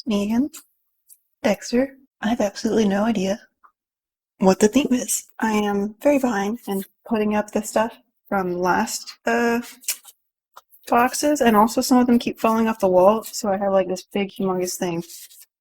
Me again, Dexter. I have absolutely no idea what the theme is. I am very behind in putting up the stuff from last boxes, and also some of them keep falling off the wall, so I have like this big, humongous thing.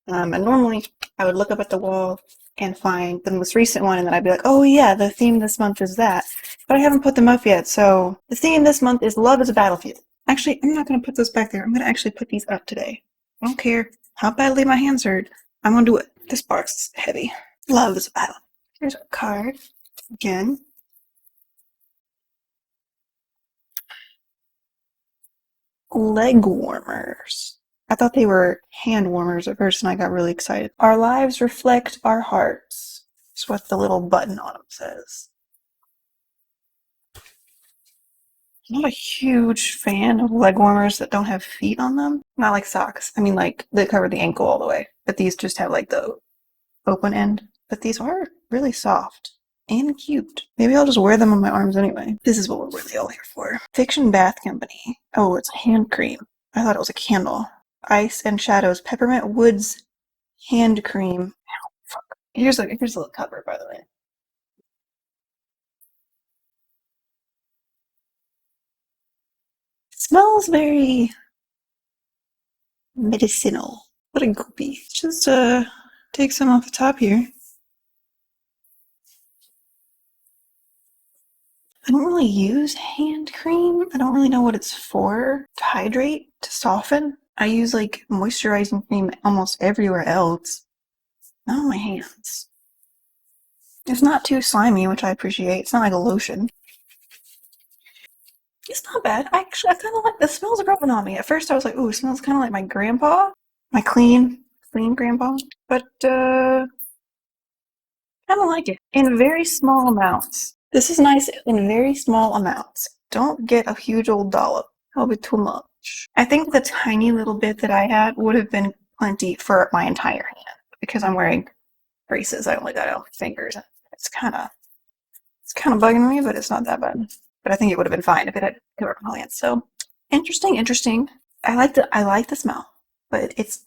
And normally I would look up at the wall and find the most recent one, and then I'd be like, oh yeah, the theme this month is that. But I haven't put them up yet, so the theme this month is Love is a Battlefield. Actually, I'm not going to put those back there. I'm going to actually put these up today. I don't care how badly my hands hurt. I'm going to do it. This box is heavy. Love is a battle. Here's our card. Again. Leg warmers. I thought they were hand warmers at first, and I got really excited. Our lives reflect our hearts. That's what the little button on them says. I'm not a huge fan of leg warmers that don't have feet on them. Not like socks. I mean, like, they cover the ankle all the way. But these just have, like, the open end. But these are really soft and cute. Maybe I'll just wear them on my arms anyway. This is what we're really all here for. Fiction Bath Company. Oh, it's hand cream. I thought it was a candle. Ice and Shadows Peppermint Woods Hand Cream. Ow, fuck. Here's a little cover, by the way. It smells very medicinal. What a goopy. Just take some off the top here. I don't really use hand cream. I don't really know what it's for. To hydrate, to soften. I use like moisturizing cream almost everywhere else. Not on my hands. It's not too slimy, which I appreciate. It's not like a lotion. It's not bad. I kind of like the smells are growing on me. At first I was like, ooh, it smells kind of like my grandpa. My clean grandpa. But, kind of like it. In very small amounts. This is nice in very small amounts. Don't get a huge old dollop. That'll be too much. I think the tiny little bit that I had would have been plenty for my entire hand. Because I'm wearing braces, I only got out my fingers. It's kind of bugging me, but it's not that bad. But I think it would have been fine if it had covered my hands. So interesting. I like the smell, but it's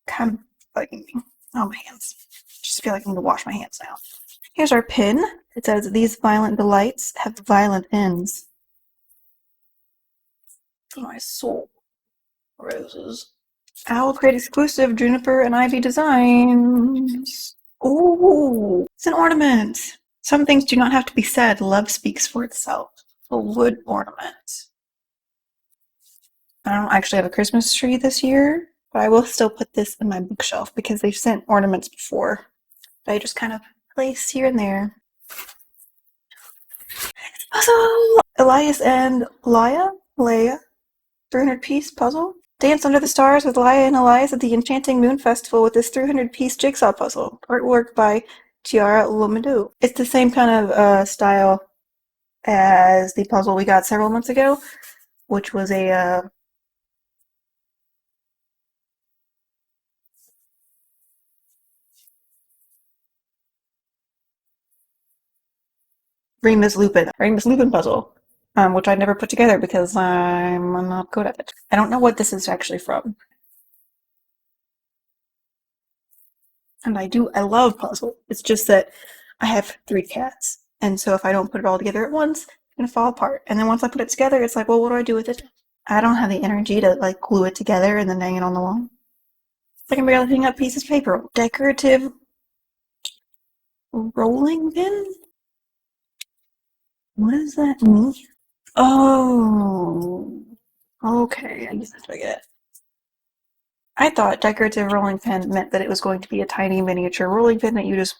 kind of bugging me. Oh, my hands. Just feel like I need to wash my hands now. Here's our pin. It says, these violent delights have violent ends. For my soul. Roses. Owlcrate exclusive Juniper and Ivy designs. Ooh, it's an ornament. Some things do not have to be said. Love speaks for itself. A wood ornament. I don't actually have a Christmas tree this year, but I will still put this in my bookshelf because they've sent ornaments before. That I just kind of place here and there. Puzzle! Elias and Leia 300-piece puzzle. Dance under the stars with Leia and Elias at the Enchanting Moon Festival with this 300-piece jigsaw puzzle. Artwork by Tiara Lomidou. It's the same kind of style as the puzzle we got several months ago, which was a Remus Lupin puzzle, which I never put together because I'm not good at it. I don't know what this is actually from. And I love puzzle. It's just that I have 3 cats. And so if I don't put it all together at once, it's gonna fall apart. And then once I put it together, it's like, well, what do I do with it? I don't have the energy to like glue it together and then hang it on the wall. I can barely hang up pieces of paper. Decorative rolling pin? What does that mean? Oh, okay, I guess that's what I get. I thought decorative rolling pin meant that it was going to be a tiny miniature rolling pin that you just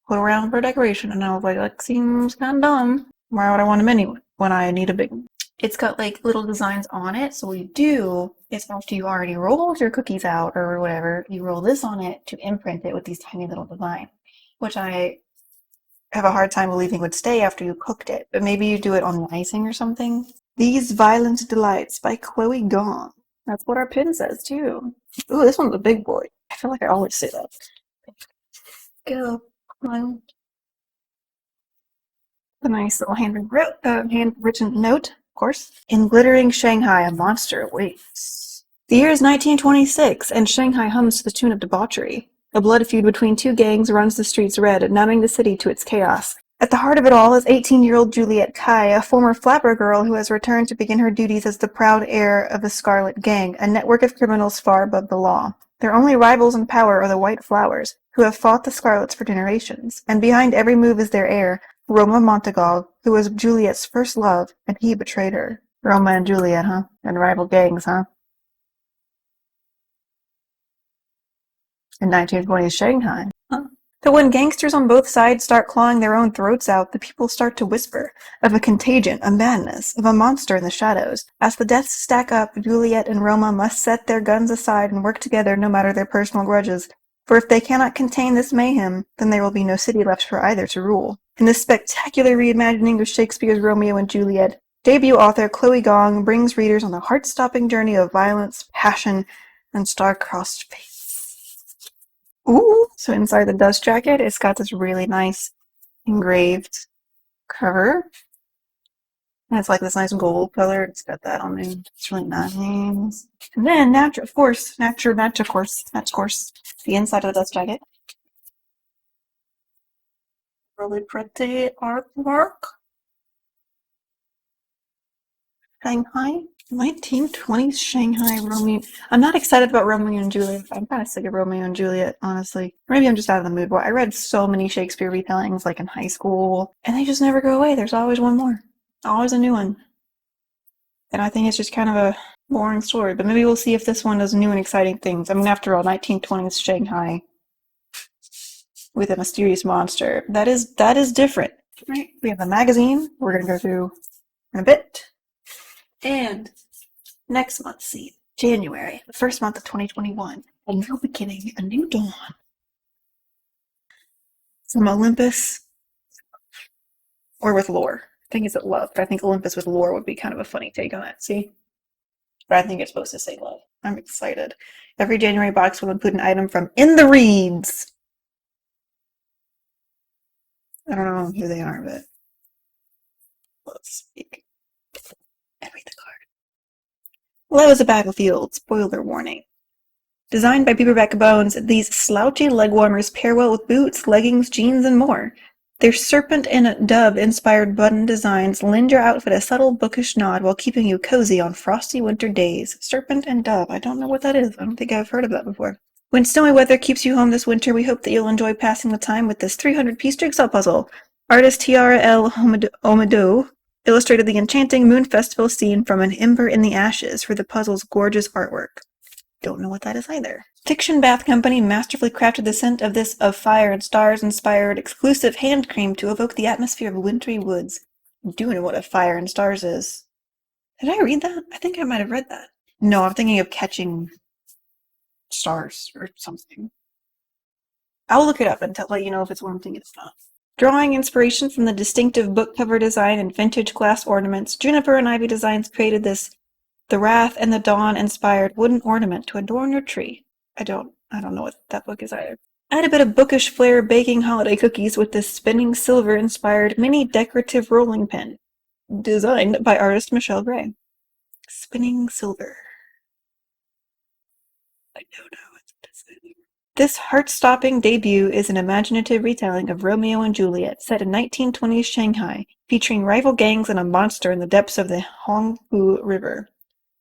put around for decoration, and I was like, that seems kind of dumb. Why would I want a mini one when I need a big one? It's got like little designs on it, so what you do is after you already rolled your cookies out or whatever, you roll this on it to imprint it with these tiny little designs, which I have a hard time believing would stay after you cooked it, but maybe you do it on the icing or something. These Violent Delights by Chloe Gong. That's what our pin says too. Ooh, this one's a big boy. I feel like I always say that. Go, Chloe. A nice little handwritten note, of course. In glittering Shanghai, a monster awaits. The year is 1926, and Shanghai hums to the tune of debauchery. A blood feud between two gangs runs the streets red, numbing the city to its chaos. At the heart of it all is 18-year-old Juliet Kai, a former flapper girl who has returned to begin her duties as the proud heir of the Scarlet Gang, a network of criminals far above the law. Their only rivals in power are the White Flowers, who have fought the Scarlets for generations, and behind every move is their heir, Roma Montagal, who was Juliet's first love, and he betrayed her. Roma and Juliet, huh? And rival gangs, huh? In 1920s Shanghai. Huh. So when gangsters on both sides start clawing their own throats out, the people start to whisper of a contagion, a madness, of a monster in the shadows. As the deaths stack up, Juliet and Roma must set their guns aside and work together no matter their personal grudges. For if they cannot contain this mayhem, then there will be no city left for either to rule. In this spectacular reimagining of Shakespeare's Romeo and Juliet, debut author Chloe Gong brings readers on a heart-stopping journey of violence, passion, and star-crossed fate. Ooh! So inside the dust jacket, it's got this really nice engraved cover. And it's like this nice gold color. It's got that on there. It's really nice. And then, of course, the inside of the dust jacket. Really pretty artwork. Shanghai. 1920s Shanghai Romeo. I'm not excited about Romeo and Juliet. I'm kind of sick of Romeo and Juliet, honestly. Maybe I'm just out of the mood. But I read so many Shakespeare retellings, like in high school, and they just never go away. There's always one more. Always a new one. And I think it's just kind of a boring story. But maybe we'll see if this one does new and exciting things. I mean, after all, 1920s Shanghai with a mysterious monster. That is different. Right? We have the magazine. We're going to go through in a bit. And next month, see, January, the first month of 2021, a new beginning, a new dawn. From Olympus, or with lore. I think it's love, but I think Olympus with lore would be kind of a funny take on it, see? But I think it's supposed to say love. I'm excited. Every January box will include an item from In the Reads. I don't know who they are, but let's speak. And read the card. Love is a battlefield. Spoiler warning. Designed by Paperback Bones, these slouchy leg warmers pair well with boots, leggings, jeans, and more. Their serpent and dove-inspired button designs lend your outfit a subtle bookish nod while keeping you cozy on frosty winter days. Serpent and dove. I don't know what that is. I don't think I've heard of that before. When snowy weather keeps you home this winter, we hope that you'll enjoy passing the time with this 300-piece jigsaw puzzle. Artist Tiara L. Omedo illustrated the enchanting Moon Festival scene from An Ember in the Ashes for the puzzle's gorgeous artwork. Don't know what that is either. Fiction Bath Company masterfully crafted the scent of this of fire and stars inspired exclusive hand cream to evoke the atmosphere of wintry woods. I do know what a fire and stars is. Did I read that? I think I might have read that. No, I'm thinking of Catching Stars or something. I'll look it up and let you know if it's one thing it's not. Drawing inspiration from the distinctive book cover design and vintage glass ornaments, Juniper and Ivy Designs created this The Wrath and the Dawn inspired wooden ornament to adorn your tree. I don't know what that book is either. Add a bit of bookish flair baking holiday cookies with this spinning silver inspired mini decorative rolling pin, designed by artist Michelle Gray. Spinning silver. I don't know what to say. This heart-stopping debut is an imaginative retelling of Romeo and Juliet set in 1920s Shanghai, featuring rival gangs and a monster in the depths of the Honghu River.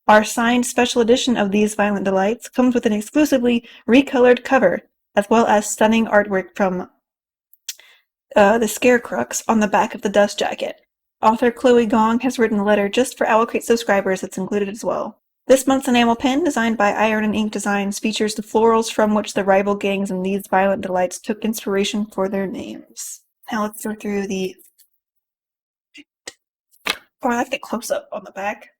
Our signed special edition of These Violent Delights comes with an exclusively recolored cover, as well as stunning artwork from the Scarecrux on the back of the dust jacket. Author Chloe Gong has written a letter just for Owlcrate subscribers that's included as well. This month's enamel pen, designed by Iron and Ink Designs, features the florals from which the rival gangs in These Violent Delights took inspiration for their names. Now let's go through the... Oh, I like the close-up on the back.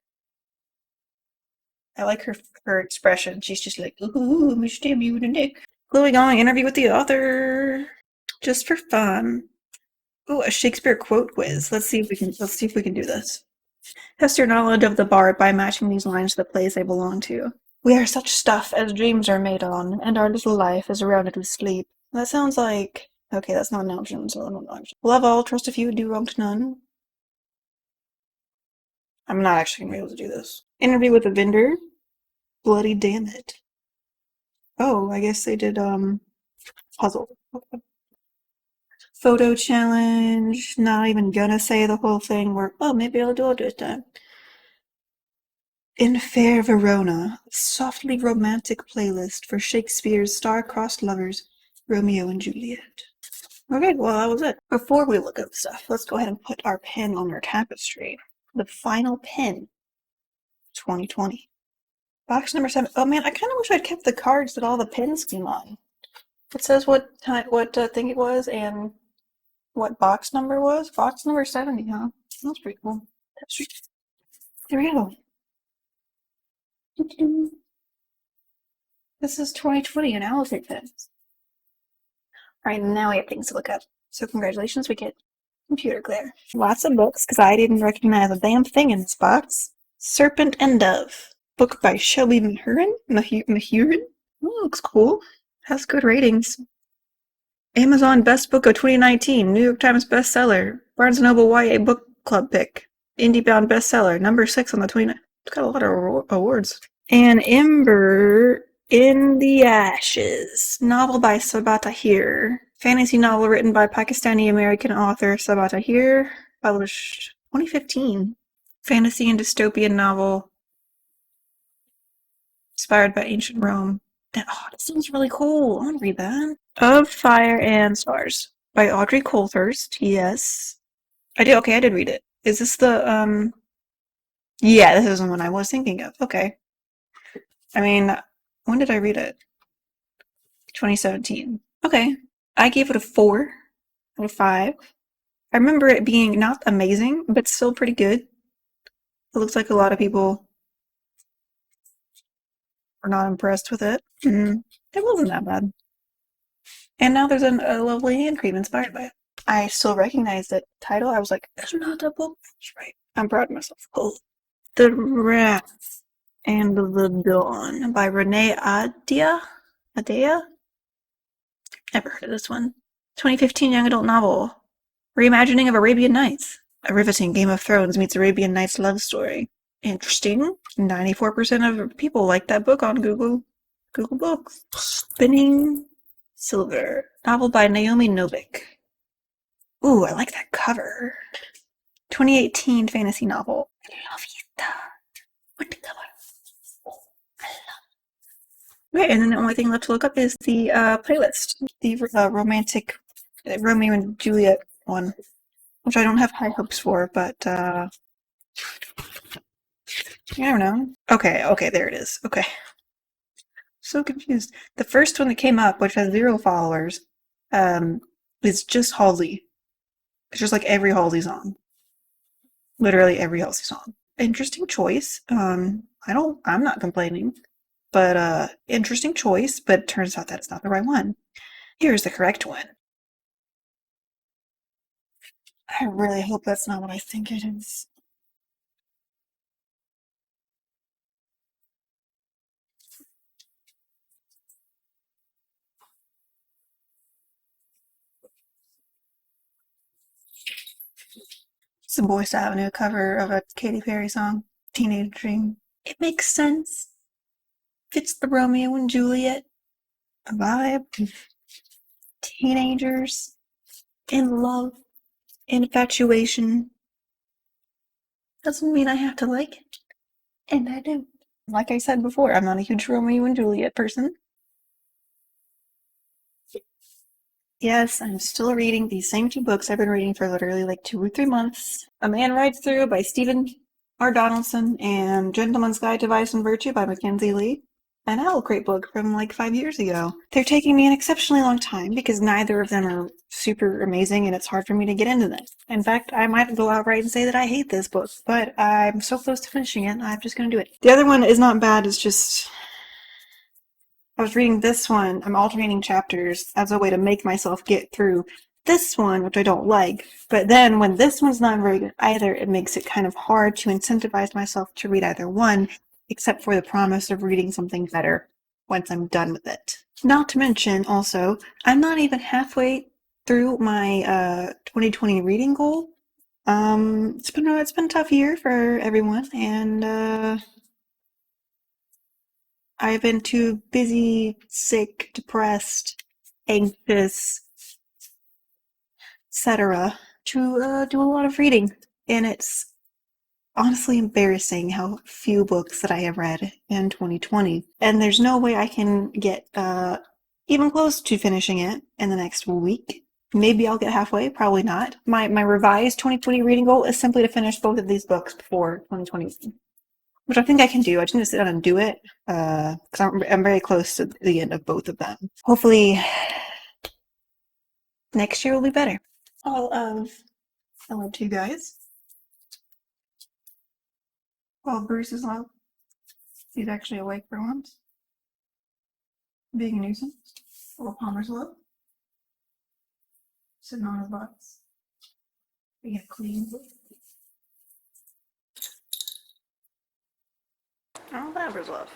I like her expression. She's just like, ooh, I'm gonna stab you with a dick. Chloe Gong interview with the author, just for fun. Ooh, a Shakespeare quote quiz. Let's see if we can do this. Test your knowledge of the bard by matching these lines to the place they belong to. We are such stuff as dreams are made on, and our little life is rounded with sleep. That sounds like... Okay, that's not an option, so I'm not an option. Love all, trust a few, do wrong to none. I'm not actually going to be able to do this. Interview with a vendor. Bloody damn it. Oh, I guess they did, puzzle. Photo challenge. Not even gonna say the whole thing where, oh, maybe I'll do it this time. In Fair Verona, a softly romantic playlist for Shakespeare's star-crossed lovers, Romeo and Juliet. Okay, well, that was it. Before we look up stuff, let's go ahead and put our pin on our tapestry. The final pin, 2020. Box number 7. Oh man, I kind of wish I'd kept the cards that all the pins came on. It says what time, what thing it was, and what box number was. Box number 70, huh? That's pretty cool. Tapestry. There we go. This is 2020 and Owlcrate pins. Alright, now we have things to look up. So congratulations, we get computer glare. Lots of books, because I didn't recognize a damn thing in this box. Serpent and Dove. Book by Shelby Mahurin? Mahurin? Oh, looks cool. Has good ratings. Amazon Best Book of 2019. New York Times bestseller. Barnes & Noble YA Book Club pick. IndieBound bestseller. Number 6 on the 29. It's got a lot of awards. An Ember in the Ashes. Novel by Sabaa Tahir. Fantasy novel written by Pakistani-American author Sabaa Tahir. Published 2015. Fantasy and dystopian novel inspired by ancient Rome. And, oh, that sounds really cool. I want to read that. Of Fire and Stars by Audrey Coulthurst. Yes. I did read it. Is this the, yeah, this is the one I was thinking of. Okay. I mean, when did I read it? 2017. Okay. I gave it a 4 out of 5. I remember it being not amazing, but still pretty good. It looks like a lot of people were not impressed with it. It wasn't that bad. And now there's a lovely hand cream inspired by it. I still recognize the title. I was like, it's not a book. That's right. I'm proud of myself. Oh. The Wrath and the Dawn by Renee Adea? Never heard of this one. 2015 young adult novel. Reimagining of Arabian Nights. A riveting Game of Thrones meets Arabian Nights love story. Interesting. 94% of people like that book on Google Books. Spinning Silver. Novel by Naomi Novik. Ooh, I like that cover. 2018 fantasy novel. La Vida. What the cover? Okay, and then the only thing left to look up is the playlist. The romantic Romeo and Juliet one. Which I don't have high hopes for, but I don't know. Okay, there it is. Okay. So confused. The first one that came up, which has 0 followers, is just Halsey. It's just like every Halsey song. Literally every Halsey song. Interesting choice. I'm not complaining. But interesting choice, but it turns out that it's not the right one. Here's the correct one. I really hope that's not what I think it is. It's a Boyce Avenue cover of a Katy Perry song, Teenage Dream. It makes sense. Fits the Romeo and Juliet vibe. Teenagers in love, infatuation. Doesn't mean I have to like it. And I do. Like I said before, I'm not a huge Romeo and Juliet person. Yes, I'm still reading these same 2 books I've been reading for literally like 2 or 3 months. A Man Rides Through by Stephen R. Donaldson and Gentleman's Guide to Vice and Virtue by Mackenzie Lee. An Owlcrate book from like 5 years ago. They're taking me an exceptionally long time because neither of them are super amazing and it's hard for me to get into them. In fact, I might go outright and say that I hate this book, but I'm so close to finishing it, I'm just gonna do it. The other one is not bad, it's just I was reading this one. I'm alternating chapters as a way to make myself get through this one, which I don't like. But then when this one's not very good either, it makes it kind of hard to incentivize myself to read either one, except for the promise of reading something better once I'm done with it. Not to mention, also, I'm not even halfway through my 2020 reading goal. It's been a tough year for everyone, and I've been too busy, sick, depressed, anxious, etc. to do a lot of reading. And it's honestly embarrassing how few books that I have read in 2020. And there's no way I can get even close to finishing it in the next week. Maybe I'll get halfway, probably not. My revised 2020 reading goal is simply to finish both of these books before 2020, which I think I can do. I just need to sit down and do it because I'm very close to the end of both of them. Hopefully, next year will be better. All of hello to you guys. Well, Bruce is low. He's actually awake for once. Being a nuisance. Little Palmer's low. Sitting on his box. We have clean. Oh, Labra's love.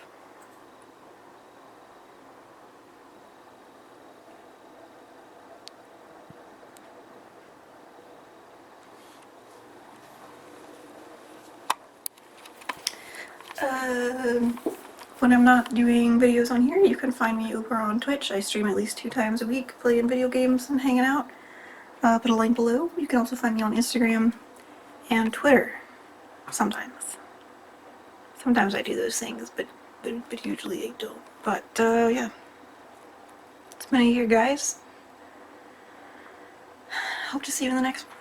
When I'm not doing videos on here, you can find me over on Twitch. I stream at least 2 times a week, playing video games and hanging out. Put a link below. You can also find me on Instagram and Twitter. Sometimes. Sometimes I do those things, but usually I don't. But yeah. It's been a year, guys. Hope to see you in the next one.